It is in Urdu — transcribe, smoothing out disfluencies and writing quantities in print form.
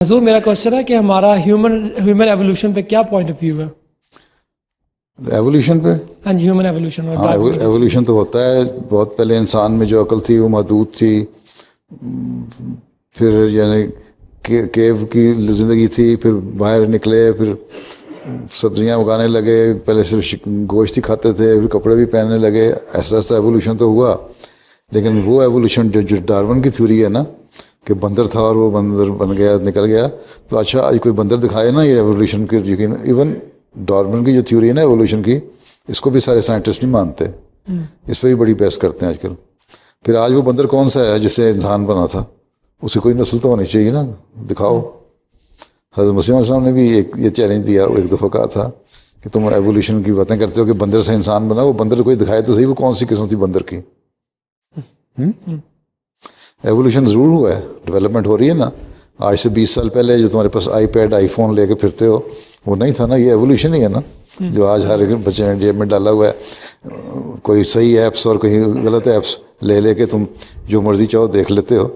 حضور میرا کوشچن ہے کہ ہمارا ہیومن ایولیوشن پہ کیا پوائنٹ آف ویو ہے؟ ایولیوشن پہ ہاں جی، ہیومن ایولیوشن. ہاں ایولیوشن تو ہوتا ہے. بہت پہلے انسان میں جو عقل تھی وہ محدود تھی. پھر یعنی کیو کی زندگی تھی, پھر باہر نکلے, پھر سبزیاں اگانے لگے, پہلے صرف گوشت ہی کھاتے تھے, پھر کپڑے بھی پہننے لگے. ایسا ایسا ایولیوشن تو ہوا. لیکن وہ ایولیوشن جو ڈارون کی تھیوری ہے نا کہ بندر تھا اور وہ بندر بن گیا نکل گیا, تو اچھا آج کوئی بندر دکھائے نا یہ ایولیوشن کی. یقین ایون ڈارون کی جو تھیوری ہے نا ایولیوشن کی, اس کو بھی سارے سائنٹسٹ نہیں مانتے, اس پہ بھی بڑی بحث کرتے ہیں آج کل. پھر آج وہ بندر کون سا ہے جس سے انسان بنا تھا؟ اسے کوئی نسل تو ہونی چاہیے نا, دکھاؤ. حضرت مسیح علیہ السلام نے بھی یہ چیلنج دیا, ایک دفعہ کہا تھا کہ تم ایولیوشن کی باتیں کرتے ہو کہ بندر سے انسان بنا, وہ بندر کوئی دکھائے تو صحیح وہ کون سی قسم تھی بندر کی. ایولیوشن ضرور ہوا ہے, ڈیولپمنٹ ہو رہی ہے نا. آج سے 20 سال پہلے جو تمہارے پاس آئی پیڈ آئی فون لے کے پھرتے ہو وہ نہیں تھا نا, یہ ایولیوشن ہی ہے نا جو آج ہر ایک بچے نے جیب میں ڈالا ہوا ہے. کوئی صحیح ایپس اور کوئی غلط ایپس لے کے تم جو مرضی چاہو دیکھ لیتے ہو.